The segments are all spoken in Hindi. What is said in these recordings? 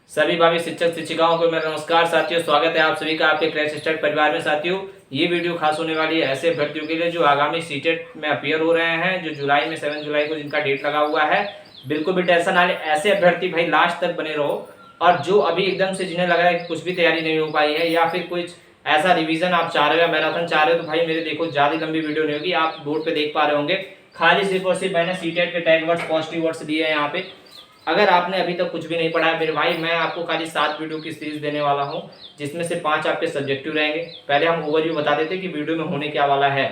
सभी भावी शिक्षक शिक्षिकाओं को मेरा नमस्कार साथियों। स्वागत है आप सभी का आपके क्रैश स्टार्ट परिवार में। साथियों, ये वीडियो खास होने वाली है ऐसे अभ्यर्थियों के लिए जो आगामी सीटेट में अपीयर हो रहे हैं, जो जुलाई में 7 जुलाई को जिनका डेट लगा हुआ है। बिल्कुल भी टेंशन ना ले, ऐसे अभ्यर्थी भाई लास्ट तक बने रहो। और जो अभी एकदम से जिन्हें लग रहा है कि कुछ भी तैयारी नहीं हो पाई है या फिर कुछ ऐसा रिवीजन आप चाह रहे हो या मैराथन चाह रहे हो, तो भाई मेरे देखो ज़्यादा लंबी वीडियो नहीं होगी, आप बोर्ड पे देख पा रहे होंगे। खाली सिर्फ और सिर्फ मैंने सीटेट के टैग वर्ड्स पॉजिटिव वर्ड्स दिए हैं यहाँ पे। अगर आपने अभी तक कुछ भी नहीं पढ़ा है मेरे भाई, मैं आपको खाली 7 वीडियो की सीरीज देने वाला हूं, जिसमें से 5 आपके सब्जेक्टिव रहेंगे। पहले हम ओवरव्यू बता देते हैं कि वीडियो में होने क्या वाला है।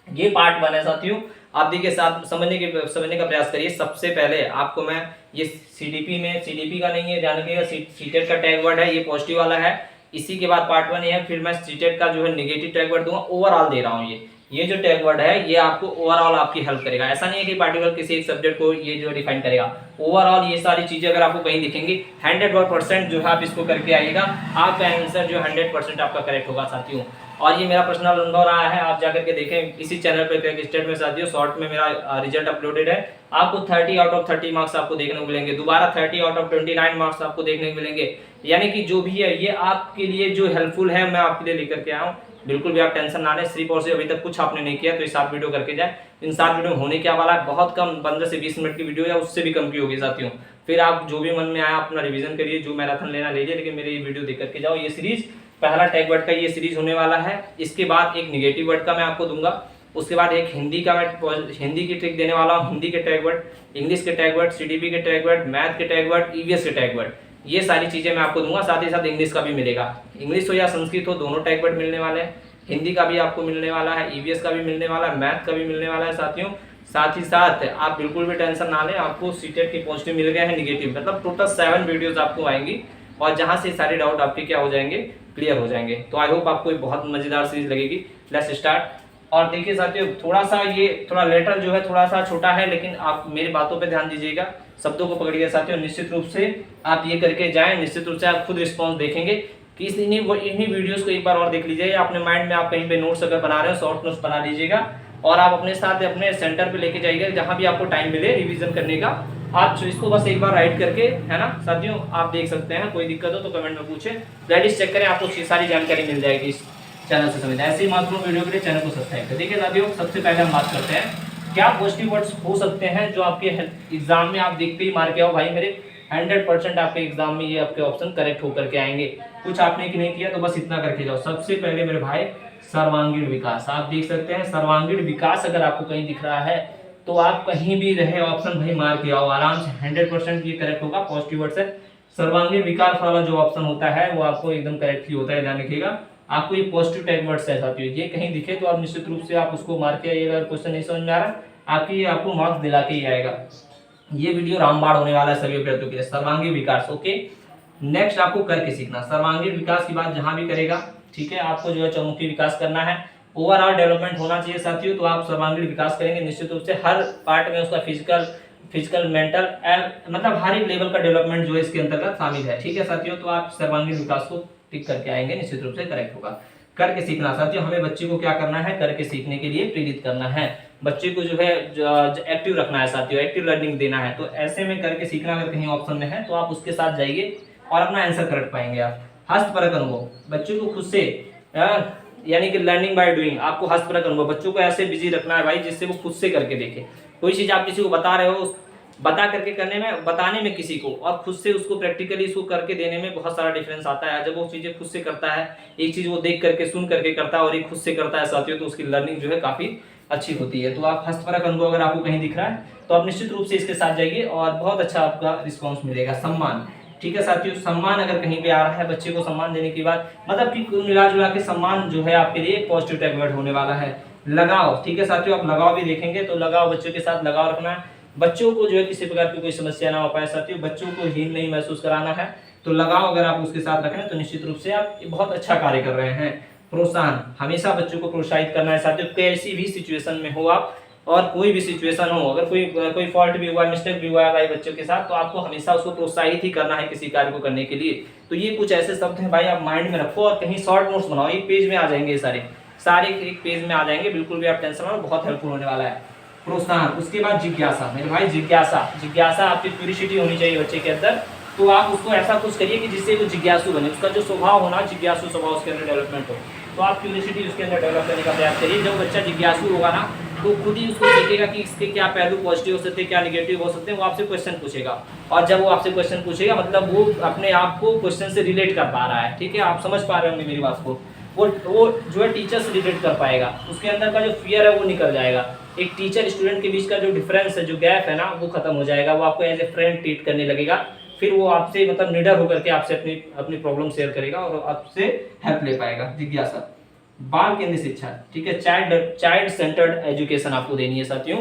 ये पार्ट 1 है साथियों। आप देखिए साथ समझने का प्रयास करिए। सबसे पहले आपको मैं ये सीडीपी का नहीं है, ध्यान रखिएगा, सीटेट का टैग वर्ड है, ये पॉजिटिव वाला है। इसी के बाद पार्ट 1 है, फिर मैं सीटेट का जो है नेगेटिव टैग वर्ड दूंगा। ओवरऑल दे रहा हूँ ये जो टैग वर्ड है ये आपको ओवरऑल आपकी हेल्प करेगा। ऐसा नहीं है कि पार्टिकुलर किसी एक सब्जेक्ट को ये जो डिफाइन करेगा। ओवरऑल ये सारी चीजें अगर आपको कहीं दिखेंगी 100% जो है आप इसको करके आइएगा, आपका आंसर जो 100% आपका करेक्ट होगा साथियों। और ये मेरा पर्सनल अनुभव रहा है, आप जाकर के देखें इसी चैनल पर क्रैक स्टार्ट में साथियों। शॉर्ट में मेरा रिजल्ट अपलोडेड है। आपको 30 आउट ऑफ 30 मार्क्स आपको देखने को मिलेंगे, दोबारा 30 आउट ऑफ 29 मार्क्स आपको देखने को मिलेंगे। यानी कि जो भी है ये आपके लिए जो हेल्पफुल है, मैं आपके लिए लेकर के आया हूँ। बिल्कुल भी आप टेंशन ना लें। सिर्फ और सिर्फ अभी तक कुछ आपने नहीं किया तो ये 7 वीडियो करके जाए। इन 7 वीडियो में होने क्या वाला है, बहुत कम 15 से 20 मिनट की वीडियो या उससे भी कम की होगी साथियों। फिर आप जो भी मन में आया अपना रिवीजन करिए, जो मैराथन लेना लीजिए, लेकिन मेरे ये वीडियो देख करके जाओ। ये सीरीज पहला टैग वर्ड का ये सीरीज होने वाला है। इसके बाद एक निगेटिव वर्ड का मैं आपको दूंगा, उसके बाद एक हिंदी का मैं हिंदी की ट्रिक देने वाला हूँ, हिंदी के टैग वर्ड, इंग्लिश के टैग वर्ड, सीडीपी के टैग वर्ड, मैथ के टैग वर्ड, ईवीएस के टैग वर्ड, ये सारी चीजें मैं आपको दूंगा। साथ ही साथ इंग्लिश का भी मिलेगा, इंग्लिश हो या संस्कृत हो दोनों टैग वर्ड मिलने वाले हैं। हिंदी का भी आपको मिलने वाला है, ईवीएस का भी मिलने वाला है, मैथ का भी मिलने वाला है साथियों। साथ ही साथ आप बिल्कुल भी टेंशन ना लें, आपको सीटेट के पॉजिटिव मिल गए हैं, निगेटिव, मतलब टोटल 7 वीडियोस आपको आएंगी और जहां से सारे डाउट आपके क्या हो जाएंगे, क्लियर हो जाएंगे। तो आई होप आपको बहुत मजेदार सीरीज लगेगी। Let's start. और देखिए साथियों, थोड़ा लेटर जो है थोड़ा सा छोटा है, लेकिन आप मेरी बातों पे ध्यान दीजिएगा, शब्दों को पकड़िएगा साथियों। निश्चित रूप से आप ये करके जाएं, निश्चित रूप से आप खुद रिस्पॉन्स देखेंगे कि इन्हीं वीडियोस को एक बार और देख लीजिए। अपने माइंड में आप कहीं पे नोट्स अगर बना रहे हो, शॉर्ट नोट्स बना लीजिएगा और आप अपने साथ अपने सेंटर पे लेके जाइएगा, जहां भी आपको टाइम मिले रिवीजन करने का। आप इसको बस एक बार राइट करके, है ना साथियों, आप देख सकते हैं। कोई दिक्कत हो तो कमेंट में पूछें, प्लेलिस्ट चेक करें, आपको सारी जानकारी मिल जाएगी इस चैनल से। समझ ऐसे ही महत्वपूर्ण वीडियो के लिए चैनल को सब्सक्राइब करें। देखिए साथियों, सबसे पहले हम बात करते हैं क्या पॉजिटिव वर्ड्स हो सकते हैं जो आपके एग्जाम में आप देखते ही मार के आओ भाई मेरे 100% आपके एग्जाम में ये आपके ऑप्शन करेक्ट होकर के आएंगे। कुछ आपने नहीं किया तो बस इतना करके जाओ। सबसे पहले मेरे भाई सर्वांगीण विकास, आप देख सकते हैं सर्वांगीण विकास अगर आपको कहीं दिख रहा है तो आप कहीं भी रहे ऑप्शन भाई मार के आओ आराम से, 100% ये करेक्ट होगा। पॉजिटिव वर्ड से सर्वांगीण विकास वाला जो ऑप्शन होता है वो आपको एकदम करेक्ट ही होता है, ध्यान रखिएगा। आपको ये पॉजिटिव टैग वर्ड्स है साथियों, ये कहीं दिखे तो आप निश्चित रूप से आप उसको मार के आइएगा। अगर क्वेश्चन नहीं समझ में आ रहा आपको मार्क्स दिला के ही आएगा। ये वीडियो रामबाण होने वाला है सभी अभ्यर्थियों के लिए। सर्वांगीण विकास, ओके। नेक्स्ट आपको करके सीखना, सर्वांगीण विकास की बात जहां भी करेगा, ठीक है, आपको जो है चौमुखी विकास करना है, ओवरऑल डेवलपमेंट होना चाहिए साथियों। तो आप सर्वांगीण विकास करेंगे निश्चित रूप से। हर पार्ट में उसका फिजिकल मेंटल मतलब हर एक लेवल का डेवलपमेंट जो है इसके अंतर्गत शामिल है, ठीक है साथियों। तो आप सर्वांगीण विकास को टिक करके आएंगे, निश्चित रूप से करेक्ट होगा। करके सीखना साथियों, हमें बच्चे को क्या करना है, करके सीखने के लिए प्रेरित करना है। बच्चे को जो है एक्टिव रखना है साथियों, एक्टिव लर्निंग देना है। तो ऐसे में करके सीखना अगर कहीं ऑप्शन में है तो आप उसके साथ जाइए और अपना आंसर करेक्ट पाएंगे आप। हस्तपरक अनुभव, बच्चों को खुद से यानी कि लर्निंग बाय डूइंग, आपको हस्तपरक अनुभव बच्चों को ऐसे बिजी रखना है भाई जिससे वो खुद से करके देखे। कोई चीज आप किसी को बता रहे हो, बता करके करने में, बताने में किसी को, और खुद से उसको प्रैक्टिकली इसको करके देने में बहुत सारा डिफरेंस आता है। जब वो चीजें खुद से करता है, एक चीज वो देख करके सुन करके करता है और एक खुद से करता है साथियों, तो उसकी लर्निंग जो है काफी अच्छी होती है। तो आप हस्तपरक अनुभव अगर आपको कहीं दिख रहा है तो आप निश्चित रूप से इसके साथ जाइए और बहुत अच्छा आपका रिस्पॉन्स मिलेगा। सम्मान, ठीक है साथियों, सम्मान अगर कहीं पे आ रहा है, बच्चे को सम्मान देने की बात, मतलब कि कुल मिला जुला के सम्मान जो है आपके लिए पॉजिटिव टैग वर्ड होने वाला है। लगाव, ठीक है साथियों, आप लगाव भी देखेंगे तो लगाव, बच्चों के साथ लगाव रखना है। बच्चों को जो है किसी प्रकार की कोई समस्या ना हो पाए साथियों, बच्चों को हीन नहीं महसूस कराना है। तो लगाव अगर आप उसके साथ रखें तो निश्चित रूप से आप बहुत अच्छा कार्य कर रहे हैं। प्रोत्साहन, हमेशा बच्चों को प्रोत्साहित करना है साथियों, कैसी भी सिचुएशन में हो आप, और कोई भी सिचुएशन हो, अगर कोई फॉल्ट भी हुआ, मिस्टेक भी हुआ है भाई बच्चों के साथ, तो आपको हमेशा उसको प्रोत्साहित ही करना है किसी कार्य को करने के लिए। तो ये कुछ ऐसे शब्द हैं भाई, आप माइंड में रखो और कहीं शॉर्ट नोट्स बनाओ, एक पेज में आ जाएंगे, सारे एक पेज में आ जाएंगे, बिल्कुल भी आप टेंशन ना, बहुत हेल्पफुल होने वाला है। प्रोत्साहन, उसके बाद जिज्ञासा, मेरे भाई जिज्ञासा आपकी क्यूरियोसिटी होनी चाहिए बच्चे के अंदर। तो आप उसको ऐसा कुछ करिए कि जिससे वो जिज्ञासु बने, उसका जो स्वभाव होना जिज्ञासु स्वभाव उसके अंदर डेवलपमेंट हो। तो आप क्यूरियोसिटी उसके अंदर डेवलप करने का प्रयास करिए। जब बच्चा जिज्ञासु होगा ना तो खुद ही उसको सीखेगा कि इसके क्या पहलू पॉजिटिव हो सकते हैं, क्या निगेटिव हो सकते हैं, वो आपसे क्वेश्चन पूछेगा। और जब वो आपसे क्वेश्चन पूछेगा मतलब वो अपने आप को क्वेश्चन से रिलेट कर पा रहा है, ठीक है, आप समझ पा रहे होंगे मेरी बात को। वो जो है टीचर से रिलेट कर पाएगा, उसके अंदर का जो फियर है वो निकल जाएगा। एक टीचर स्टूडेंट के बीच का जो डिफरेंस है, जो गैप है ना, वो खत्म हो जाएगा। वो आपको एज ए फ्रेंड ट्रीट करने लगेगा। फिर वो आपसे मतलब निडर होकर के आपसे अपनी अपनी प्रॉब्लम शेयर करेगा और आपसे हेल्प ले पाएगा। जिज्ञासा, बाल केंद्रित शिक्षा, ठीक है, चाइल्ड सेंटर्ड एजुकेशन आपको देनी है साथियों।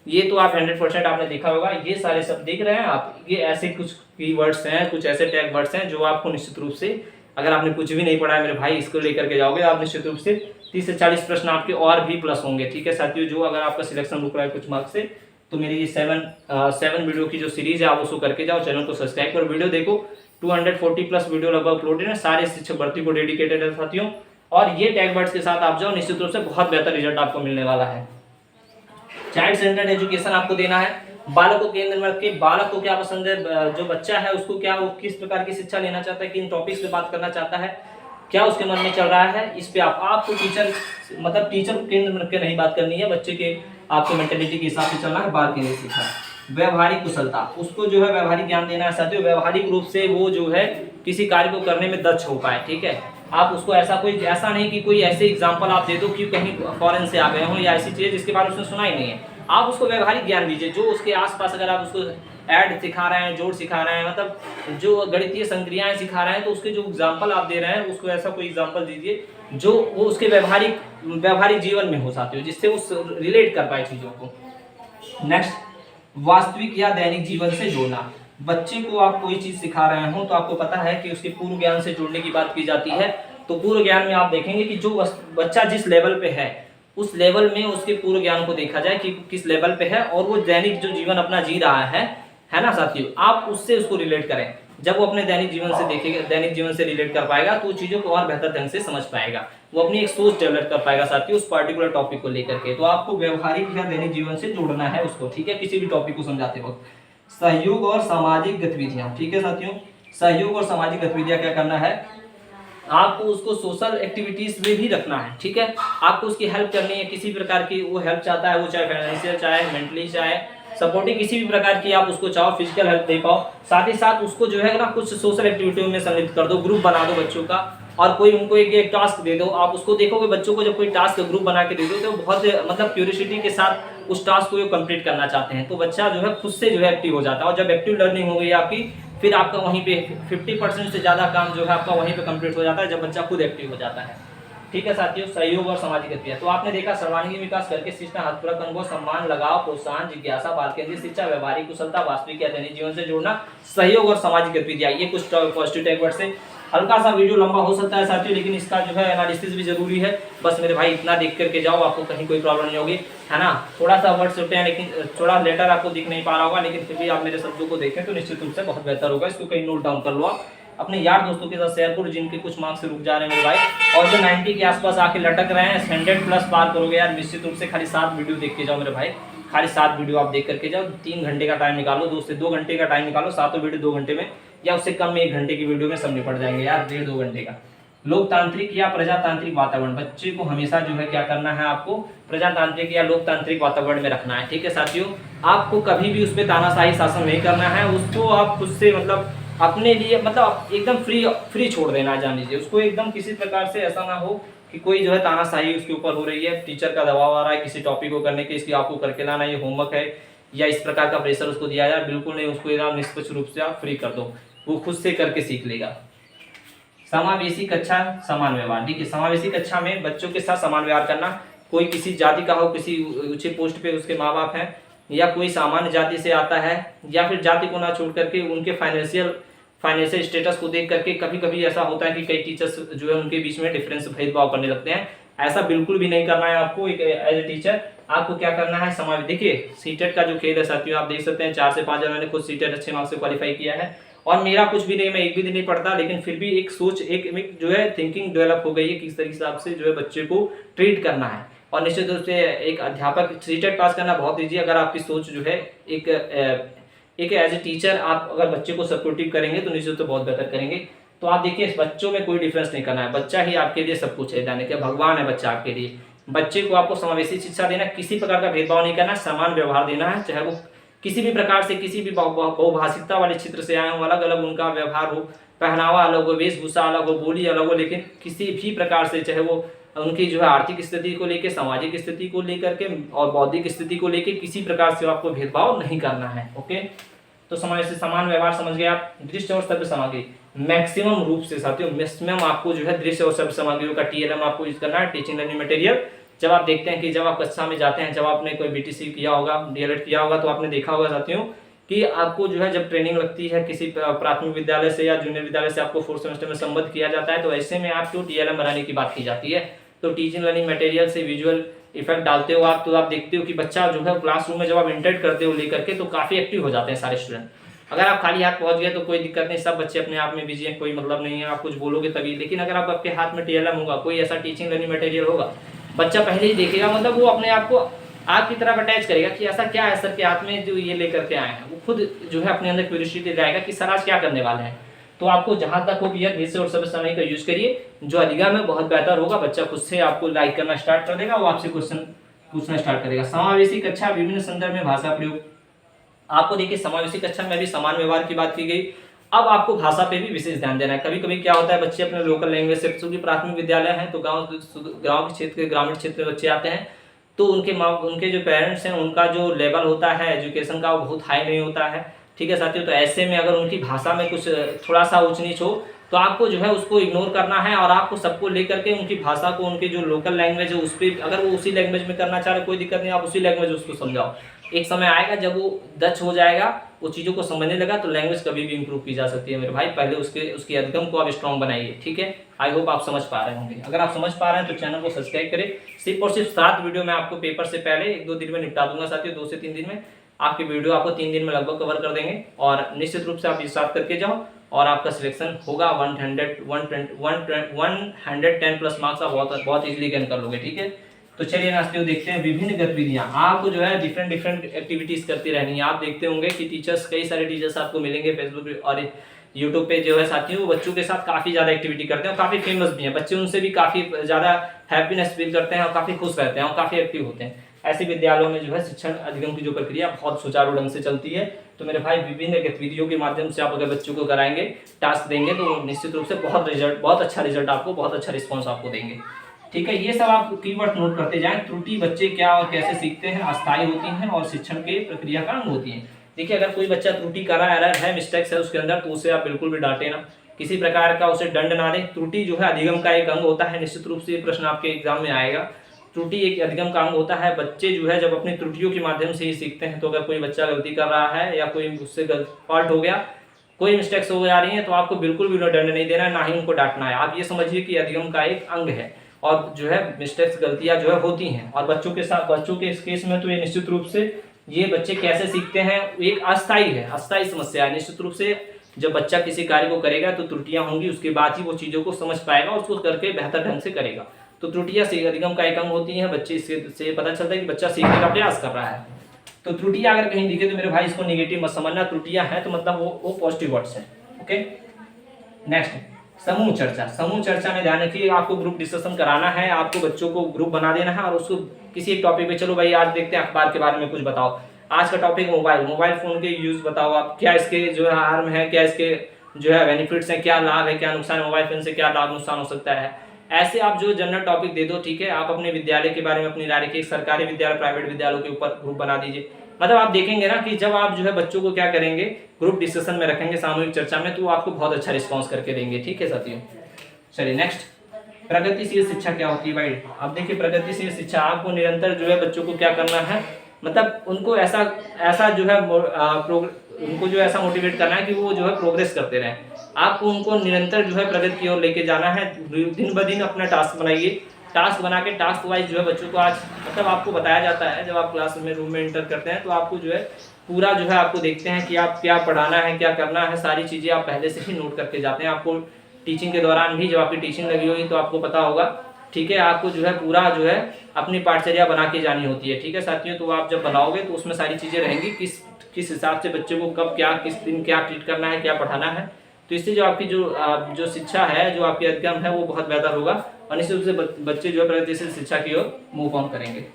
ये तो आप 100% आपने देखा होगा। ये सारे सब देख रहे हैं आप, ये ऐसे कुछ कीवर्ड्स हैं, कुछ ऐसे टैग वर्ड्स हैं जो आपको निश्चित रूप से, अगर आपने कुछ भी नहीं पढ़ा है मेरे भाई, इसको लेकर के जाओगे आप निश्चित रूप से 30 से 40 प्रश्न आपके और भी प्लस होंगे, ठीक है साथियों। जो अगर आपका सिलेक्शन रुक रहा है कुछ मार्क्स से, तो मेरी ये 7 वीडियो की जो सीरीज है आप उसको करके जाओ, चैनल को सब्सक्राइब करो, वीडियो देखो। 240 प्लस वीडियो लगभग अपलोडेड है, सारे शिक्षक भर्ती को डेडिकेटेड है साथियों। और ये टैग वर्ड्स के साथ आप जाओ, निश्चित रूप से बहुत बेहतर रिजल्ट आपको मिलने वाला है। चाइल्ड सेंटर्ड एजुकेशन आपको देना है, बालकों के केंद्र में रख के बालक को क्या पसंद है, जो बच्चा है उसको क्या, वो किस प्रकार की शिक्षा लेना चाहता है, किन टॉपिक्स पे बात करना चाहता है, क्या उसके मन में चल रहा है, इस पे आपको टीचर मतलब टीचर को केंद्र में रख के नहीं बात करनी है, बच्चे के आपके मेंटेलिटी के हिसाब से चलना है। बाल केंद्रित शिक्षा, व्यवहारिक कुशलता, उसको जो है व्यवहारिक ज्ञान देना है साथियों। व्यवहारिक रूप से वो जो है किसी कार्य को करने में दक्ष हो पाए, ठीक है। आप उसको ऐसा नहीं कि कोई ऐसे एग्जांपल आप दे दो कि कहीं फॉरेन से आ गए हो या ऐसी चीज़ जिसके बारे में उसने सुना ही नहीं है। आप उसको व्यवहारिक ज्ञान दीजिए, जो उसके आसपास, अगर आप उसको ऐड सिखा रहे हैं, जोड़ सिखा रहे हैं, मतलब जो गणितीय संक्रियाएं सिखा रहे हैं, तो उसके जो एग्जाम्पल आप दे रहे हैं उसको ऐसा कोई एग्जाम्पल दीजिए जो वो उसके व्यवहारिक जीवन में हो साथियों, जिससे वो रिलेट कर पाए चीज़ों को। नेक्स्ट, वास्तविक या दैनिक जीवन से जोड़ना। बच्चे को आप कोई चीज सिखा रहे हो तो आपको पता है कि उसके पूर्व ज्ञान से जोड़ने की बात की जाती है। तो पूर्व ज्ञान में आप देखेंगे कि जो बच्चा जिस लेवल पे है उस लेवल में उसके पूर्व ज्ञान को देखा जाए कि किस लेवल पे है, और वो दैनिक जो जीवन अपना जी रहा है ना साथियों, आप उससे उसको रिलेट करें। जब वो अपने दैनिक जीवन से देखेगा, दैनिक जीवन से रिलेट कर पाएगा, तो चीजों को और बेहतर ढंग से समझ पाएगा, वो अपनी एक सोच डेवलप कर पाएगा साथियों उस पर्टिकुलर टॉपिक को लेकर के। तो आपको व्यवहारिक या दैनिक जीवन से जोड़ना है उसको, ठीक है, किसी भी टॉपिक को समझाते वक्त। सहयोग और सामाजिक गतिविधियां, ठीक है साथियों, सहयोग और सामाजिक गतिविधियां क्या करना है, आपको उसको सोशल एक्टिविटीज में भी रखना है, ठीक है। आपको उसकी हेल्प करनी है किसी प्रकार की, वो हेल्प चाहता है, वो चाहे फाइनेंशियल, चाहे मेंटली, चाहे सपोर्टिंग, किसी भी प्रकार की आप उसको चाहो, फिजिकल हेल्प दे पाओ। साथ ही साथ उसको जो है ना कुछ सोशल एक्टिविटी में सम्मिलित कर दो, ग्रुप बना दो बच्चों का, और कोई उनको एक टास्क दे दो। आप उसको देखोगे बच्चों को जब कोई टास्क ग्रुप बना के दे दो तो बहुत मतलब क्यूरियोसिटी के साथ उस टास्क को कंप्लीट करना चाहते हैं, तो बच्चा जो है खुद से जो है एक्टिव हो जाता है। और जब एक्टिव लर्निंग हो गई आपकी, फिर आपका वहीं पे 50% से ज़्यादा काम जो है आपका वहीं पे कंप्लीट हो जाता है, जब बच्चा खुद एक्टिव हो जाता है, ठीक है साथियों। सहयोग और सामाजिक गतिविधियां, तो आपने देखा सर्वांगीण विकास करके शिक्षा, हस्तपूर्वक अनुभव, सम्मान, लगाव, प्रोत्साहन, जिज्ञासा, बाल केंद्रित शिक्षा, व्यवहारिक कुशलता, वास्तविक या दैनिक जीवन से जोड़ना, सहयोग और सामाजिक गतिविधियां, ये कुछ पॉजिटिव टैग वर्ड से। हल्का सा वीडियो लंबा हो सकता है साथियों, लेकिन इसका जो है एनालिसिस भी जरूरी है। बस मेरे भाई इतना देख करके जाओ, आपको कहीं कोई प्रॉब्लम नहीं होगी, है ना। थोड़ा सा वर्ड्स होते हैं, लेकिन थोड़ा लेटर आपको दिख नहीं पा रहा होगा, लेकिन फिर भी आप मेरे शब्दों को देखें तो निश्चित रूप से बहुत बेहतर होगा। इसको कहीं नोट डाउन कर लो आप, अपने यार दोस्तों के साथ शेयर करो जिनके कुछ मार्क्स से रुक जा रहे हैं मेरे भाई, और जो 90 के आसपास आके लटक रहे हैं, 100 प्लस पार करोगे यार निश्चित रूप से। खाली 7 वीडियो देख के जाओ मेरे भाई, खाली 7 वीडियो आप देख करके जाओ। 3 घंटे का टाइम निकालो, 2 से 2 घंटे का टाइम निकालो, 7 वीडियो 2 घंटे में, या उससे कम में 1 घंटे की वीडियो में सब निपट जाएंगे यार, 1.5-2 घंटे का। लोकतांत्रिक या प्रजातांत्रिक वातावरण, बच्चे को हमेशा जो है क्या करना है, आपको प्रजातांत्रिक या लोकतांत्रिक वातावरण में रखना है, ठीक है साथियों। आपको कभी भी उस पर तानाशाही शासन नहीं करना है, उसको आप खुद से मतलब अपने लिए मतलब एकदम फ्री छोड़ देना है, जान लीजिए उसको एकदम। किसी प्रकार से ऐसा ना हो कि कोई जो है तानाशाही उसके ऊपर हो रही है, टीचर का दबाव आ रहा है किसी टॉपिक को करने के, इसकी आपको करके लाना, ये होमवर्क है, या इस प्रकार का प्रेशर उसको दिया जाए, बिल्कुल नहीं। उसको एकदम निष्पक्ष रूप से आप फ्री कर दो, वो खुद से करके सीख लेगा। समावेशी कक्षा, समान व्यवहार, ठीक है। समावेशी कक्षा में बच्चों के साथ समान व्यवहार करना, कोई किसी जाति का हो, किसी ऊंचे पोस्ट पे उसके माँ बाप हैं, या कोई सामान्य जाति से आता है, या फिर जाति को ना छोड़ करके उनके फाइनेंशियल स्टेटस को देख करके कभी कभी ऐसा होता है कि कई टीचर्स जो है उनके बीच में डिफरेंस, भेदभाव करने लगते हैं। ऐसा बिल्कुल भी नहीं करना है आपको। एक एज ए टीचर आपको क्या करना है, समावेश। देखिए सीटेट का जो खेल है साथियों, आप देख सकते हैं 4 से 5 मैंने खुद सीटेट अच्छे मार्क्स से क्वालिफाई किया है, और मेरा कुछ भी नहीं, मैं एक भी दिन नहीं पढ़ता, लेकिन फिर भी एक सोच, एक जो है थिंकिंग डेवलप हो गई है किस तरीके से जो है बच्चे को ट्रीट करना है। और निश्चित रूप से एक अध्यापक सीटेट पास करना बहुत ईजी, अगर आपकी सोच जो है एक एक एज ए टीचर आप अगर बच्चे को सपोर्टिव करेंगे तो निश्चित तो बहुत बेहतर करेंगे। तो आप देखिए बच्चों में कोई डिफरेंस नहीं करना है, बच्चा ही आपके लिए सब कुछ है, यानी कि भगवान है बच्चा आपके लिए। बच्चे को आपको समावेशी शिक्षा देना, किसी प्रकार का भेदभाव नहीं करना, समान व्यवहार देना है, चाहे वो किसी भी प्रकार से किसी भी बहुभाषिकता वाले क्षेत्र से आए हो, अलग अलग उनका व्यवहार हो, पहनावा अलग हो, वेशभूषा अलग हो, बोली अलग हो, लेकिन किसी भी प्रकार से चाहे वो उनकी जो है आर्थिक स्थिति को लेकर, सामाजिक स्थिति को लेकर के और बौद्धिक स्थिति को लेकर किसी प्रकार से आपको भेदभाव नहीं करना है। ओके, तो समाज से समान व्यवहार समझ गए आप। दृश्य और शब्द सामग्री मैक्सिमम रूप से साथियों, मैक्सिमम आपको जो है दृश्य और शब्द सामग्रियों का टीएलएम आपको यूज करना है, टीचिंग लर्निंग मटेरियल। जब आप देखते हैं कि जब आप कक्षा में जाते हैं, जब आपने कोई बीटीसी किया होगा, डीएलएड किया होगा, तो आपने देखा होगा साथियों कि आपको जो है जब ट्रेनिंग लगती है किसी प्राथमिक विद्यालय से या जूनियर विद्यालय से, आपको 4th सेमेस्टर में संबद्ध किया जाता है, तो ऐसे में आपको टीएलएम बनाने की बात की जाती है। तो टीचिंग लर्निंग मटेरियल से विजुअल इफेक्ट डालते हो आप, तो आप देखते हो कि बच्चा जो है क्लासरूम में जब आप इंटरेक्ट करते हो लेकर के, तो काफी एक्टिव हो जाते हैं सारे स्टूडेंट। अगर आप खाली हाथ पहुंच गए तो कोई दिक्कत नहीं, सब बच्चे अपने आप में बिजी हैं, कोई मतलब नहीं है, आप कुछ बोलोगे तभी। लेकिन अगर आप आपके हाथ में टीएलएम होगा, कोई ऐसा टीचिंग लर्निंग मटेरियल होगा, बच्चा पहले ही देखेगा, मतलब वो अपने आप को आपकी तरफ अटैच करेगा कि ऐसा क्या है सर के हाथ में जो ये लेकर के आए हैं। वो खुद जो है अपने अंदर क्यूरियोसिटी लाएगा कि सर आज क्या करने वाले हैं। तो आपको जहां तक हो भैया दृश्य और शब्द सामग्री का यूज करिए, जो अधिगम में बहुत बेहतर होगा। बच्चा खुद से आपको लाइक करना स्टार्ट कर देगा, वो आपसे क्वेश्चन पूछना स्टार्ट करेगा। समावेशी कक्षा, विभिन्न संदर्भ में भाषा प्रयोग। आपको देखिए समावेशी कक्षा में भी समान व्यवहार की बात की गई। अब आपको भाषा पे भी विशेष ध्यान देना है। कभी कभी क्या होता है, बच्चे अपने लोकल लैंग्वेज से, क्योंकि प्राथमिक विद्यालय है तो गांव के क्षेत्र के, ग्रामीण क्षेत्र के बच्चे आते हैं, तो उनके जो पेरेंट्स हैं उनका जो लेवल होता है एजुकेशन का, वो बहुत हाई नहीं होता है। ठीक है साथियों, तो ऐसे में अगर उनकी भाषा में कुछ थोड़ा सा ऊंच नीच हो, तो आपको जो है उसको इग्नोर करना है, और आपको सबको लेकर के उनकी भाषा को, उनके जो लोकल लैंग्वेज है उस पर, अगर वो उसी लैंग्वेज में करना चाह रहे कोई दिक्कत नहीं, आप उसी लैंग्वेज उसको समझाओ। एक समय आएगा जब वो दक्ष हो जाएगा, वो चीज़ों को समझने लगा, तो लैंग्वेज कभी भी इंप्रूव की जा सकती है मेरे भाई। पहले उसकी अधिगम को आप स्ट्रॉन्ग बनाइए। ठीक है, आई होप आप समझ पा रहे होंगे। अगर आप समझ पा रहे हैं तो चैनल को सब्सक्राइब करें। सिर्फ और सिर्फ 7 वीडियो मैं आपको पेपर से पहले 1-2 दिन में निपटा दूंगा साथियों, 2 से 3 दिन में आपकी वीडियो आपको 3 दिन में लगभग कवर कर देंगे, और निश्चित रूप से आप ये साथ करके जाओ और आपका सिलेक्शन होगा। 110 प्लस मार्क्स आप बहुत इजीली गेन कर लोगे। ठीक है, तो चलिए नास्तियों देखते हैं विभिन्न गतिविधियां। आपको जो है डिफरेंट एक्टिविटीज करती रहनी है। आप देखते होंगे कि टीचर्स, कई सारे टीचर्स आपको मिलेंगे फेसबुक और यूट्यूब पे जो है साथियों, वो बच्चों के साथ काफी ज्यादा एक्टिविटी करते हैं और काफी फेमस भी हैं। बच्चे उनसे भी काफी ज्यादा हैप्पीनेस फील करते हैं और काफी खुश रहते हैं और काफी एक्टिव होते हैं। ऐसे विद्यालयों में जो है शिक्षण अधिगम की जो प्रक्रिया बहुत सुचारू ढंग से चलती है। तो मेरे भाई विभिन्न गतिविधियों के माध्यम से आप अगर बच्चों को कराएंगे, टास्क देंगे, तो निश्चित रूप से बहुत अच्छा रिजल्ट आपको, बहुत अच्छा रिस्पॉन्स आपको देंगे। ठीक है, ये सब आप कीवर्ड नोट करते जाएं। त्रुटि बच्चे क्या और कैसे सीखते हैं, अस्थायी होती हैं और शिक्षण के प्रक्रिया का अंग होती हैं। देखिए, अगर कोई बच्चा त्रुटि कर रहा है, एरर है, मिस्टेक्स है उसके अंदर, तो उसे आप बिल्कुल भी डांटे ना, किसी प्रकार का उसे दंड ना दें। त्रुटि जो है अधिगम का एक अंग होता है। निश्चित रूप से ये प्रश्न आपके एग्जाम में आएगा। त्रुटि एक अधिगम का अंग होता है। बच्चे जो है जब अपनी त्रुटियों के माध्यम से ही सीखते हैं। तो अगर कोई बच्चा गलती कर रहा है या कोई उससे फॉल्ट हो गया, कोई मिस्टेक्स हो जा रही है, तो आपको बिल्कुल भी दंड नहीं देना है, ना ही उनको डांटना है। आप ये समझिए कि अधिगम का एक अंग है और जो है मिस्टेक्स, गलतियां जो है होती हैं। और बच्चों के इस केस में तो ये निश्चित रूप से ये बच्चे कैसे सीखते हैं, एक अस्थायी है, अस्थायी समस्या है। निश्चित रूप से जब बच्चा किसी कार्य को करेगा तो त्रुटियां होंगी, उसके बाद ही वो चीजों को समझ पाएगा, उसको करके बेहतर ढंग से करेगा। तो त्रुटियां अधिगम का एक अंग होती हैं। बच्चे से पता चलता है कि बच्चा सीखने का प्रयास कर रहा है। तो त्रुटियां अगर कहीं दिखे तो मेरे भाई इसको निगेटिव मत समझना, त्रुटियां हैं तो मतलब वो पॉजिटिव वर्ड्स है। ओके, नेक्स्ट समूह चर्चा। समूह चर्चा में ध्यान रखिए, आपको ग्रुप डिस्कशन कराना है, आपको बच्चों को ग्रुप बना देना है और उसको किसी एक टॉपिक पे, चलो भाई आज देखते हैं अखबार के बारे में कुछ बताओ। आज का टॉपिक मोबाइल फोन के यूज बताओ आप, क्या इसके जो है हार्म है, क्या इसके जो है बेनिफिट्स हैं, क्या लाभ है, क्या नुकसान है, मोबाइल फोन से क्या लाभ नुकसान हो सकता है। ऐसे आप जो जनरल टॉपिक दे दो। ठीक है, आप अपने विद्यालय के बारे में अपनी राय रखिए, सरकारी विद्यालय, प्राइवेट विद्यालयों के ऊपर ग्रुप बना दीजिए। मतलब आप देखेंगे ना कि जब आप जो है बच्चों को क्या करेंगे, ग्रुप डिस्कशन में रखेंगे, सामूहिक चर्चा में, तो आपको बहुत अच्छा रिस्पॉन्स करके देंगे। ठीक है साथियों, चलिए नेक्स्ट, प्रगतिशील शिक्षा क्या होती है भाई। अब देखिए, प्रगतिशील शिक्षा, आपको निरंतर जो है बच्चों को क्या करना है, मतलब उनको ऐसा जो है उनको जो ऐसा मोटिवेट करना है कि वो जो है प्रोग्रेस करते रहें। आपको उनको निरंतर जो है प्रगति की ओर लेके जाना है। दिन ब दिन अपना टास्क बनाइए, टास्क बना के टास्क वाइज जो है बच्चों को आज मतलब आपको बताया जाता है। जब आप क्लास में रूम में एंटर करते हैं तो आपको जो है पूरा जो है आपको देखते हैं कि आप क्या पढ़ाना है, क्या करना है, सारी चीज़ें आप पहले से ही नोट करके जाते हैं। आपको टीचिंग के दौरान भी, जब आपकी टीचिंग लगी होगी तो आपको पता होगा। ठीक है, आपको जो है पूरा जो है अपनी पाठचर्या बना के जानी होती है। ठीक है साथियों, तो आप जब बनाओगे तो उसमें सारी चीज़ें रहेंगी, किस हिसाब से बच्चे को कब क्या किस दिन क्या ट्रीट करना है, क्या पढ़ाना है। तो इससे जो आपकी जो शिक्षा है, जो आपकी अध्ययन है, वो बहुत बेहतर होगा और निश्चित रूप से बच्चे जो है प्रगतिशील शिक्षा की ओर मूव करेंगे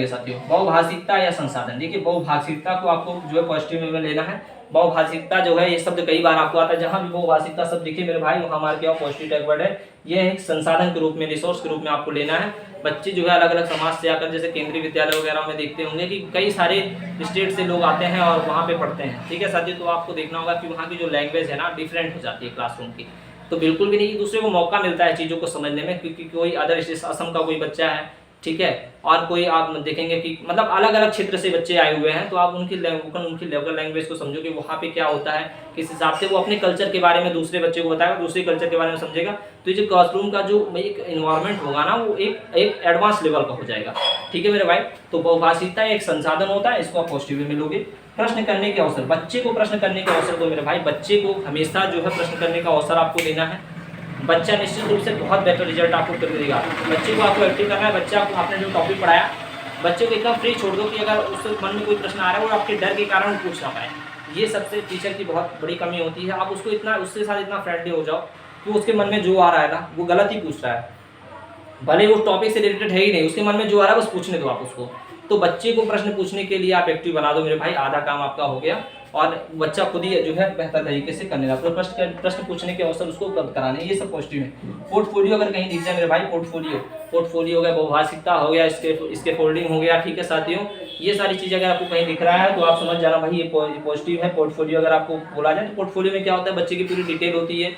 साथियों। बहुभाषिकता या संसाधन, देखिए बहुभाषिकता को आपको जो है पॉजिटिव में लेना है। बहुभाषिकता जो है ये शब्द कई बार आपको आता है, जहां भी बहुभाषिकता शब्द दिखे मेरे भाई वहां मार के आओ, पॉजिटिव टैग वर्ड है। ये एक संसाधन के रूप में, रिसोर्स के रूप में आपको लेना है। बच्चे जो है अलग अलग समाज से आकर, जैसे केंद्रीय विद्यालय वगैरह में देखते होंगे कि कई सारे स्टेट से लोग आते हैं और वहाँ पे पढ़ते हैं, ठीक है साथियों। तो आपको देखना होगा कि वहाँ की जो लैंग्वेज है ना डिफरेंट हो जाती है क्लासरूम की। तो बिल्कुल भी नहीं, एक दूसरे को मौका मिलता है चीज़ों को समझने में, क्योंकि कोई अदर स्टेट, असम का कोई बच्चा है, ठीक है, और कोई आप देखेंगे कि मतलब अलग अलग क्षेत्र से बच्चे आए हुए हैं, तो आप उनकी लोकल लैंग्वेज को समझो कि वहाँ पे क्या होता है, किस हिसाब से वो अपने कल्चर के बारे में दूसरे बच्चे को बताएगा, दूसरे कल्चर के बारे में समझेगा। तो ये जो क्लासरूम का जो एक इन्वायरमेंट होगा ना, वो एक एडवांस लेवल का हो जाएगा, ठीक है मेरे भाई। तो बहुभाषिकता एक संसाधन होता है, इसको आप पॉजिटिव में लोगे। प्रश्न करने के अवसर, बच्चे को प्रश्न करने के अवसर दो मेरे भाई। बच्चे को हमेशा जो है प्रश्न करने का अवसर आपको देना है। बच्चा निश्चित रूप से बहुत बेहतर रिजल्ट आपको कर देगा। बच्चे को आपको एक्टिव करना है। बच्चा को आपने जो टॉपिक पढ़ाया, बच्चे को एकदम फ्री छोड़ दो कि अगर उसके मन में कोई प्रश्न आ रहा है वो आपके डर के कारण पूछ ना पाए। ये सबसे टीचर की बहुत बड़ी कमी होती है। आप उसको उसके साथ इतना फ्रेंडली हो जाओ कि उसके मन में जो आ रहा है ना वो गलत ही पूछ रहा है, भले वो टॉपिक से रिलेटेड है ही नहीं, उसके मन में जो आ रहा है बस पूछने दो आप उसको। तो बच्चे को प्रश्न पूछने के लिए आप एक्टिव बना दो मेरे भाई, आधा काम आपका हो गया और बच्चा खुद ही जो है बेहतर तरीके से करने लगा। तो प्रश्न पूछने के अवसर उसको उपलब्ध कराने, ये सब पॉजिटिव है। पोर्टफोलियो अगर कहीं दिख जाए मेरे भाई, पोर्टफोलियो हो गया, बहुभाषिकता हो गया, इसके फोल्डिंग हो गया, ठीक है साथियों। ये सारी चीज़ें अगर आपको कहीं दिख रहा है तो आप समझ जाना भाई ये पॉजिटिव है। पोर्टफोलियो अगर आपको बोला जाए तो पोर्टफोलियो में क्या होता है, बच्चे की पूरी डिटेल होती है,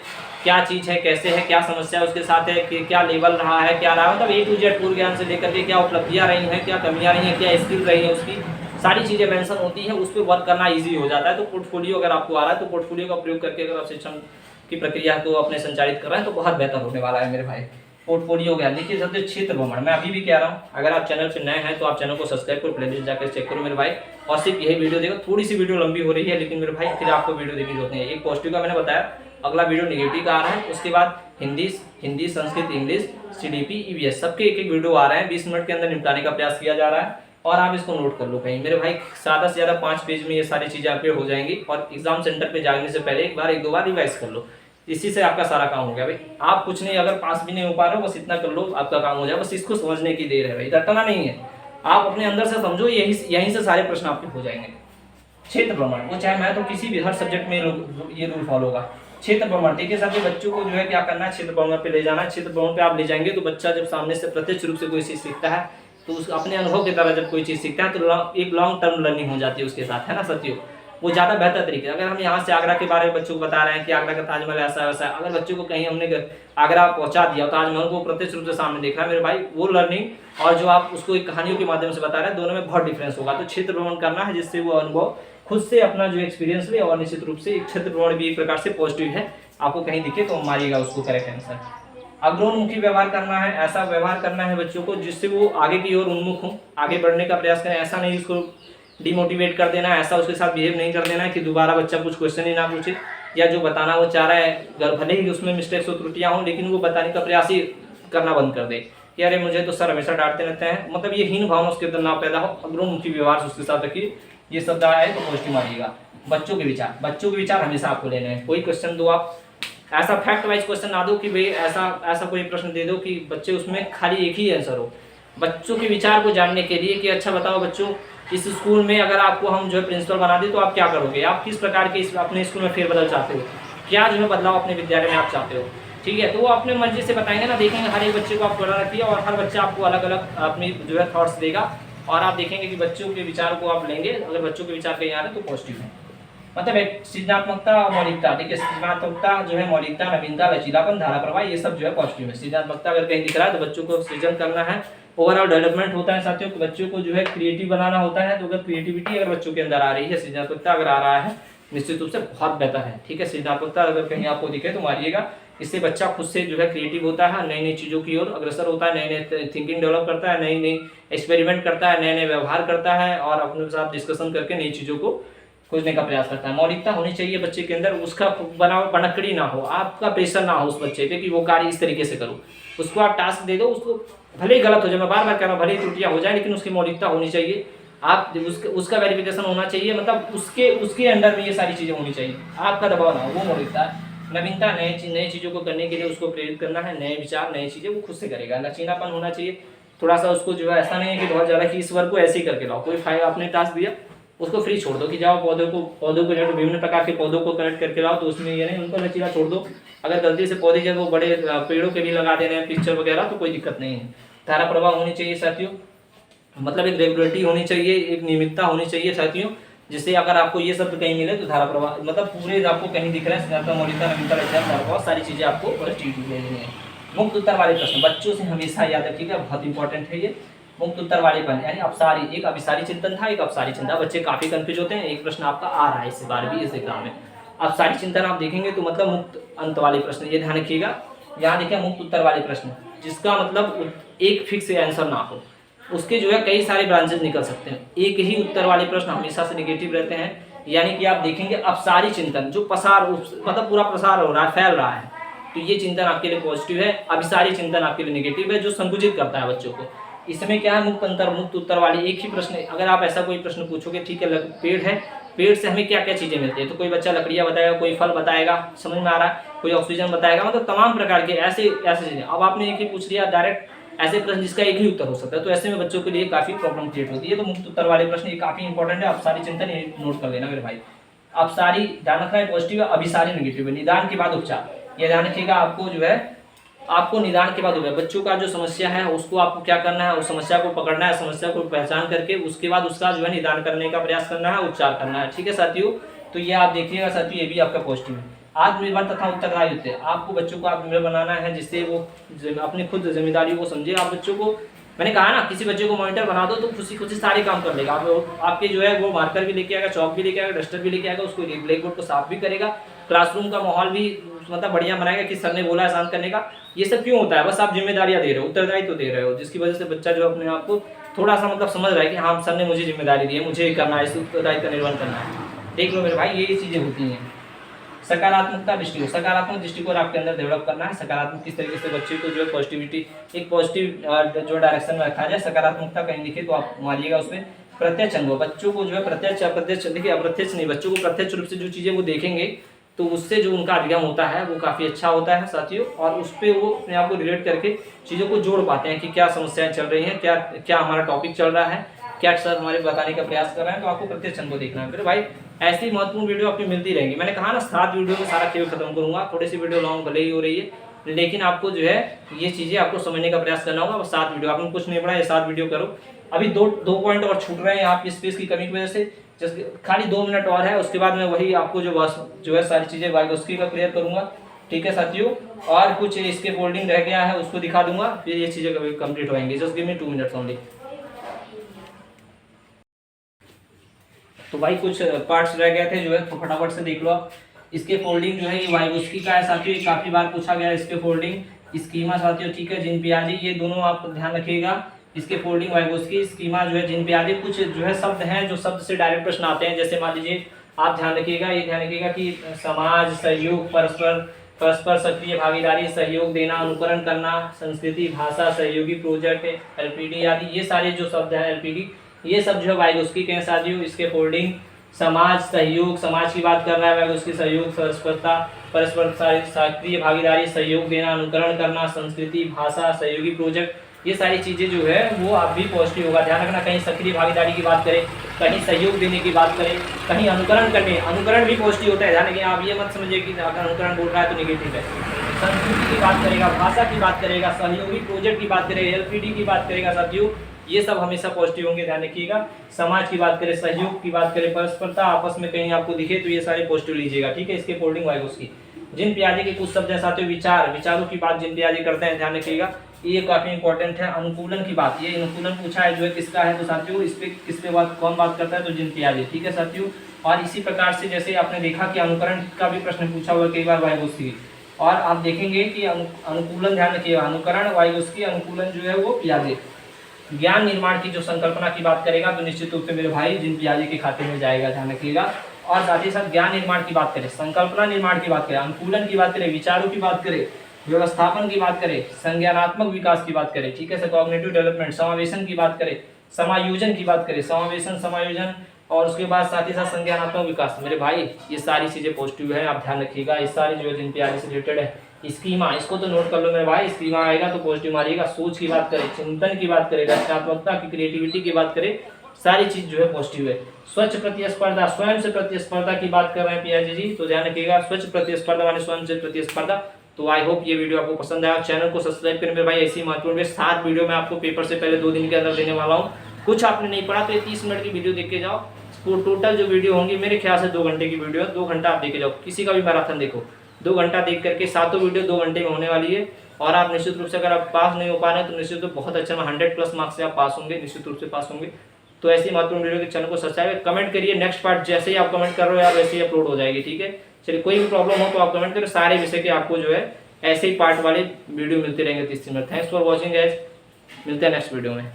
क्या चीज़ है, कैसे है, क्या समस्या है उसके साथ है, कि क्या लेवल रहा है, क्या रहा है, मतलब A to Z पूर्ण ज्ञान से लेकर के क्या उपलब्धियाँ रही हैं, क्या कमियाँ रही हैं, क्या स्किल रही है, उसकी सारी चीज़ें मेंशन होती हैं। उस पर वर्क करना ईजी हो जाता है। तो पोर्टफोलियो अगर आपको आ रहा है तो पोर्टफोलियो का प्रयोग करके अगर आप शिक्षण की प्रक्रिया को अपने संचालित कर रहे हैं तो बहुत बेहतर होने वाला है मेरे भाई। पोर्टफोलियो हो गया। देखिए सबसे क्षेत्र भ्रमण, मैं अभी भी कह रहा हूँ, अगर आप चैनल पे नए हैं तो आप चैनल को सब्सक्राइब करो, प्लेलिस्ट जाकर चेक करो मेरे भाई, और सिर्फ यही वीडियो देखो। थोड़ी सी वीडियो लंबी हो रही है लेकिन मेरे भाई फिर आपको वीडियो देखने की जरूरत नहीं है। एक पॉजिटिव का मैंने बताया, अगला वीडियो निगेटिव का आ रहा है, उसके बाद Hindi, Sanskrit, English, CDP, EVS सबके एक एक वीडियो आ रहे हैं। 20 मिनट के अंदर निपटाने का प्रयास किया जा रहा है और आप इसको नोट कर लो कहीं मेरे भाई। ज़्यादा से ज़्यादा 5 पेज में ये सारी चीज़ें आपके हो जाएंगी और एग्जाम सेंटर पे जाने से पहले एक दो बार रिवाइज कर लो। इसी से आपका सारा काम हो गया भाई। आप कुछ नहीं, अगर पास भी नहीं हो पा रहे हो बस इतना कर लो, आपका काम हो जाए। बस इसको समझने की देर है भाई, रटना नहीं है। आप अपने अंदर से समझो, यहीं से सारे प्रश्न आपके हो जाएंगे। क्षेत्र भ्रमण, वो चाहे मैं तो किसी भी हर सब्जेक्ट में ये रूल फॉलो होगा। क्षेत्र भ्रमण, ठीक है साथियों, बच्चों को जो है क्या करना है, क्षेत्र भ्रमण पे ले जाना है। क्षेत्र भ्रमण पे आप ले जाएंगे तो बच्चा जब सामने से प्रत्यक्ष रूप से कोई चीज सीखता है तो उस अपने अनुभव की तरह जब कोई चीज सीखता है तो एक लॉन्ग टर्म लर्निंग हो जाती है उसके साथ, है ना साथियों। वो ज़्यादा बेहतर तरीके। अगर हम यहाँ से आगरा के बारे में बच्चों को बता रहे हैं कि आगरा का ताजमहल ऐसा वैसा है, अगर बच्चों को कहीं हमने आगरा पहुँचा दिया, ताजमहल को प्रत्यक्ष रूप से सामने देखा है मेरे भाई, वो लर्निंग और जो आप उसको एक कहानियों के माध्यम से बता रहे हैं, दोनों में बहुत डिफरेंस होगा। तो क्षेत्र भ्रमण करना है जिससे वो अनुभव खुद से अपना जो एक्सपीरियंस ले, और निश्चित रूप से क्षेत्र भ्रमण भी एक प्रकार से पॉजिटिव है। आपको कहीं दिखे तो मारिएगा उसको करेक्ट आंसर। अग्रोन्मुखी व्यवहार करना है, ऐसा व्यवहार करना है बच्चों को जिससे वो आगे की ओर उन्मुख हो, आगे बढ़ने का प्रयास करें। ऐसा नहीं उसको डिमोटिवेट कर देना, ऐसा उसके साथ बिहेव नहीं कर देना है कि दोबारा बच्चा कुछ क्वेश्चन ही ना पूछे, या जो बताना वो चाह रहा है भले ही उसमें मिस्टेक्स हो, त्रुटियां हों, लेकिन वो बताने का प्रयास ही करना बंद कर दे कि अरे मुझे तो सर हमेशा डांटते रहते हैं। मतलब ये हीन भावना उसके अंदर ना पैदा हो, अग्रोन्मुखी व्यवहार उसके साथ रखिए। ये शब्द आए तो पॉजिटिव मारिएगा। बच्चों के विचार हमेशा आपको लेने हैं। कोई क्वेश्चन दो, आप ऐसा फैक्ट वाइज क्वेश्चन ना दो कि भाई ऐसा कोई प्रश्न दे दो कि बच्चे उसमें खाली एक ही आंसर हो। बच्चों के विचार को जानने के लिए कि अच्छा बताओ बच्चों, इस स्कूल में अगर आपको हम जो है प्रिंसिपल बना दे तो आप क्या करोगे, आप किस प्रकार के अपने स्कूल में फेरबदल चाहते हो, क्या जो है बदलाव अपने विद्यालय में आप चाहते हो, ठीक है। तो वो अपने मर्जी से बताएंगे ना, देखेंगे हर एक बच्चे को आप पढ़ा रखिए और हर बच्चा आपको अलग अलग अपनी जो है थॉट्स देगा और आप देखेंगे कि बच्चों के विचार को आप लेंगे। अगर बच्चों के विचार कहीं आ रहे हैं तो पॉजिटिव है। मतलब एक सृजनात्मकता और मौलिकता, देखिए सृजनात्मकता जो है, मौलिकता, नवीनता, लचीलापन, धारा प्रवाह, ये सब जो है पॉजिटिव है। सृजनात्मकता अगर कहीं दिख रहा है तो बच्चों को सृजन करना है, ओवरऑल डेवलपमेंट होता है साथियों। बच्चों को जो है क्रिएटिव बनाना होता है। तो अगर क्रिएटिविटी अगर बच्चों के अंदर आ रही है, सृजनात्मकता अगर आ रहा है, निश्चित रूप से बहुत बेहतर है, ठीक है। सृजनात्मकता अगर कहीं आपको दिखे तो मारिएगा। इससे बच्चा खुद से जो है क्रिएटिव होता है, नई नई चीज़ों की ओर अग्रसर होता है, नई नई थिंकिंग डेवलप करता है, नई नई एक्सपेरिमेंट करता है, नए नए व्यवहार करता है और अपने साथ डिस्कशन करके नई चीज़ों को खोजने का प्रयास करता है। मौलिकता होनी चाहिए बच्चे के अंदर, उसका बनाव बनकड़ी ना हो, आपका प्रेशर ना हो उस बच्चे पे कि वो कार्य इस तरीके से करो। उसको आप टास्क दे दो, उसको भले ही गलत हो जाए, मैं बार बार कह रहा हूँ, भले ही त्रुटियाँ हो जाए, लेकिन उसकी मौलिकता होनी चाहिए। आप उसका वेरिफिकेशन होना चाहिए, मतलब उसके अंडर में ये सारी चीज़ें होनी चाहिए, आपका दबाव ना हो, वो मौलिकता है। नवीनता, नई चीज़ों को करने के लिए उसको प्रेरित करना है, नए विचार नई चीज़ें वो खुद से करेगा। लचीलापन होना चाहिए थोड़ा सा, उसको जो है ऐसा नहीं है कि बहुत ज़्यादा कि इस वर्क को ऐसे ही करके लाओ, कोई फाइल आपने टास्क दिया उसको फ्री छोड़ दो कि जाओ पौधों को जो विभिन्न प्रकार के पौधों को कलेक्ट करके लाओ, तो उसमें ये नहीं, उनको लचीला छोड़ दो। अगर गलती से पौधे जब वो बड़े पेड़ों के भी लगा दे रहे हैं पिक्चर वगैरह तो कोई दिक्कत नहीं है। धारा प्रवाह होनी चाहिए साथियों, मतलब एक रेगुलरिटी होनी चाहिए, एक नियमितता होनी चाहिए साथियों, जिससे अगर आपको ये शब्द कहीं मिले तो धारा प्रवाह मतलब पूरे आपको कहीं दिख रहा है सिद्धांत मौलिकता नवीनता धारा प्रवाह सारी चीज़ें आपको लेनी है। मुक्त उत्तर वाले प्रश्न बच्चों से हमेशा याद रखिएगा, बहुत इंपॉर्टेंट है ये। मुक्त उत्तर वालेपन यानी अपसारी, एक अभिसारी चिंतन था, एक अपसारी चिंतन। बच्चे काफी कंफ्यूज होते हैं, एक प्रश्न आपका आ रहा है इस बार भी इस एग्जाम में। अपसारी चिंतन आप देखेंगे तो मतलब मुक्त अंत वाले प्रश्न, ये ध्यान रखिएगा। यहाँ देखिए मुक्त उत्तर वाले प्रश्न जिसका मतलब एक फिक्स आंसर ना हो, उसके जो है कई सारे ब्रांचेस निकल सकते हैं। एक ही उत्तर वाले प्रश्न हमेशा से निगेटिव रहते हैं, यानी कि आप देखेंगे अपसारी चिंतन जो पसार मतलब पूरा प्रसार हो रहा है, फैल रहा है, तो ये चिंतन आपके लिए पॉजिटिव है। अभिसारी चिंतन आपके लिए नेगेटिव है, जो संकुचित करता है बच्चों को। इसमें क्या है, मुक्त उत्तर वाले एक ही प्रश्न, अगर आप ऐसा कोई प्रश्न पूछोगे, ठीक है पेड़ है, पेड़ से हमें क्या क्या चीजें मिलती है, तो कोई बच्चा लकड़ियां बताएगा, कोई फल बताएगा, समझ में आ रहा है, कोई ऑक्सीजन बताएगा, मतलब तमाम प्रकार के ऐसे चीजें। अब आपने एक ही पूछ लिया डायरेक्ट ऐसे प्रश्न जिसका एक ही उत्तर हो सकता है, तो ऐसे में बच्चों के लिए काफी प्रॉब्लम क्रिएट होती है। तो मुक्त उत्तर वाले प्रश्न ये काफी इंपॉर्टेंट है। अपसारी चिंतन ये नोट कर लेना मेरे भाई। अपसारी ध्यान रखना है पॉजिटिव है, अभिसारी नेगेटिव है। निदान के बाद उपचार, ये ध्यान रखिएगा, आपको जो है आपको निदान के बाद बच्चों का जो समस्या है उसको आपको क्या करना है, उस समस्या को पकड़ना है, समस्या को पहचान करके उसके बाद उसका जो है निदान करने का प्रयास करना है, उपचार करना है। ठीक है साथियों, तो ये आप देखिएगा साथियों, ये भी आपका पॉजिटिव है। आत्मनिर्भर तथा उत्तरदायी होते हैं, आपको बच्चों को आत्मनिर्भर बनाना है जिससे वो अपनी खुद जिम्मेदारी को समझे। आप बच्चों को, मैंने कहा ना, किसी बच्चे को मॉनिटर बना दो तो खुशी खुशी सारे काम कर लेगा। आपके जो है वो मार्कर भी लेके आएगा, चौक भी लेके आएगा, डस्टर भी लेके आएगा, उसको ब्लैक बोर्ड को साफ भी करेगा, क्लासरूम का माहौल भी मतलब बढ़िया बनाएगा कि सर ने बोला है शांत करने का। ये सब क्यों होता है, बस आप जिम्मेदारियां दे रहे हो, उत्तरदायित्व तो दे रहे हो, जिसकी वजह से बच्चा जो अपने आप को थोड़ा सा मतलब समझ रहा है कि हाँ सर ने मुझे जिम्मेदारी दी है, मुझे करना है, इस उत्तरदायित्व का निर्वहन करना है। देख लो मेरे भाई, ये चीजें होती हैं। सकारात्मकता दृष्टिकोण, सकारात्मक दृष्टिकोण आपके अंदर डेवलप करना है। सकारात्मक किस तरीके से बच्चे को जो है पॉजिटिविटी, एक पॉजिटिव जो डायरेक्शन में रखा जाए। सकारात्मकता कहीं दिखे तो आप मारिएगा उसमें। प्रत्यक्ष अनुभव, बच्चों को जो है प्रत्यक्ष अप्रत्यक्ष, देखिए अप्रत्यक्ष नहीं, बच्चों को प्रत्यक्ष रूप से जो चीजें वो देखेंगे तो उससे जो उनका अधिगम होता है वो काफी अच्छा होता है साथियों, और उस पर वो अपने आप को रिलेट करके चीजों को जोड़ पाते हैं कि क्या समस्याएं चल रही हैं, क्या हमारा टॉपिक चल रहा है, क्या सर हमारे बताने का प्रयास कर रहे हैं। तो आपको प्रत्यक्ष अनुभव देखना है। फिर भाई ऐसी महत्वपूर्ण वीडियो आपकी मिलती रहेंगी। मैंने कहा ना 7 वीडियो में सारा खेल खत्म करूंगा, थोड़ी सी वीडियो लॉन्ग भले ही हो रही है, लेकिन आपको जो है ये चीजें आपको समझने का प्रयास करना होगा। 7 वीडियो आपने कुछ नहीं पढ़ा, ये 7 वीडियो करो। अभी दो पॉइंट और छूट रहे हैं आपकी स्पेस की कमी की वजह से, खाली 2 मिनट और है, उसके बाद मैं वही आपको जो है सारी चीजें वाइगोस्की का क्लियर करूंगा। ठीक है साथियों, और कुछ इसके फोल्डिंग रह गया है उसको दिखा दूंगा, फिर ये चीजें कभी कंप्लीट होंगी। Just give me 2 minutes only. तो भाई कुछ पार्ट्स रह गए थे जो है, तो फटाफट से देख लो आप। इसके फोल्डिंग जो है ये वाइगोस्की का है साथियों, ये काफी बार पूछा गया है इसके फोल्डिंग। स्कीमा साथियों, ठीक है, जिन पियाजी, ये दोनों आप ध्यान रखिएगा। इसके फोल्डिंग वाइगोस्की, स्कीमा जो है जिन पियाजी। कुछ जो है शब्द हैं जो शब्द से डायरेक्ट प्रश्न आते हैं, जैसे मान लीजिए आप ध्यान रखिएगा, ये ध्यान रखिएगा कि समाज, सहयोग, परस्पर सक्रिय भागीदारी, सहयोग देना, अनुकरण करना, संस्कृति, भाषा, सहयोगी प्रोजेक्ट, एलपीडी आदि, ये सारे जो शब्द हैं एलपीडी, ये सब जो है वाइगोस्की के हैं साथियों। इसके फोल्डिंग समाज, सहयोग, समाज की बात कर रहा है वाइगोस्की, सहयोग, परस्पर सक्रिय भागीदारी, सहयोग देना, अनुकरण करना, संस्कृति, भाषा, सहयोगी प्रोजेक्ट, ये सारी चीजें जो है वो आप भी पॉजिटिव होगा। ध्यान रखना, कहीं सक्रिय भागीदारी की बात करें, कहीं सहयोग देने की बात करें, कहीं अनुकरण करने, अनुकरण भी पॉजिटिव होता है। ध्यान रखिए, आप ये मत समझिए कि अगर अनुकरण बोल रहा है तो निगेटिव है। संस्कृति की बात करेगा, भाषा की बात करेगा, सहयोगी प्रोजेक्ट की बात करेगा, एलपीडी की बात करेगा साथियों, ये सब हमेशा पॉजिटिव होंगे। ध्यान रखिएगा, समाज की बात करें, सहयोग की बात करें, परस्परता आपस में कहीं आपको दिखे तो ये सारे पॉजिटिव लीजिएगा। ठीक है, इसके फोल्डिंग वाइगोस्की। जिन पियाजे के कुछ शब्द हैं साथियों, विचारों की बात जिन पियाजे करते हैं, ध्यान रखिएगा, ये काफी इंपॉर्टेंट है। अनुकूलन की बात, ये अनुकूलन पूछा है जो है किसका है, तो साथियों इस पे किस पे कौन बात करता है, तो जिन पियाजे। ठीक है साथियों, और इसी प्रकार से जैसे आपने देखा कि अनुकरण का भी प्रश्न पूछा हुआ कई बार वाइगोस्की, और आप देखेंगे कि अनुकूलन, ध्यान रखिएगा, अनुकरण वाइगोस्की, अनुकूलन जो है वो पियाजे। ज्ञान निर्माण की जो संकल्पना की बात करेगा तो निश्चित रूप से मेरे भाई जिन पियाजे के खाते में जाएगा, ध्यान रखिएगा। और साथ ही साथ ज्ञान निर्माण की बात करें, संकल्पना निर्माण की बात करें, अनुकूलन की बात करें, विचारों की बात करें, व्यवस्थापन की बात करें, संज्ञानात्मक विकास की बात करें, ठीक है सर, कॉग्निटिव डेवलपमेंट, समावेशन की बात करें, समायोजन की बात करें, समावेशन, समायोजन, और उसके बाद साथ ही साथ संज्ञानात्मक विकास, मेरे भाई ये सारी चीजें पॉजिटिव है, आप ध्यान रखिएगा। ये सारी जो है जिन पे से रिलेटेड है। स्कीमा, इसको तो नोट कर लो मेरे भाई, स्कीमा आएगा तो पॉजिटिव मारिएगा। सोच की बात करें, चिंतन की बात करें, रचनात्मकता की, क्रिएटिविटी की बात करें, सारी चीज जो है पॉजिटिव है। स्वच्छ प्रतिस्पर्धा, स्वयं से प्रतिस्पर्धा की बात कर रहे हैं पियाजी जी, तो ध्यान रखिएगा। स्वच्छ प्रतिस्पर्धा माने स्वयं से प्रतिस्पर्धा। तो आई होप ये वीडियो आपको पसंद आया। चैनल को सब्सक्राइब करें मेरे भाई, ऐसी महत्वपूर्ण 7 वीडियो मैं आपको पेपर से पहले 2 दिन के अंदर देने वाला हूँ। कुछ आपने नहीं पढ़ा तो ये 30 मिनट की वीडियो देख के जाओ। टोटल जो वीडियो होंगी मेरे ख्याल से 2 घंटे की वीडियो है, 2 घंटा आप देखे जाओ। किसी का भी मैराथन देखो, 2 घंटा देख करके 7 वीडियो 2 घंटे में होने वाली है। और आप निश्चित रूप से अगर आप पास नहीं हो पा रहे हैं तो निश्चित रूप बहुत अच्छा 100+ मार्क्स से आप पास होंगे, निश्चित रूप से पास होंगे। तो ऐसी महत्वपूर्ण वीडियो के चैनल को सब्सक्राइब, कमेंट करिए। नेक्स्ट पार्ट जैसे ही आप कमेंट कर रहे हो यार वैसे ही अपलोड हो जाएगी, ठीक है। चलिए, कोई भी प्रॉब्लम हो तो आप कमेंट करें, सारे विषय के आपको जो है ऐसे ही पार्ट वाले वीडियो मिलते रहेंगे 30 minute. Thanks for watching guys, मिलते हैं नेक्स्ट वीडियो में।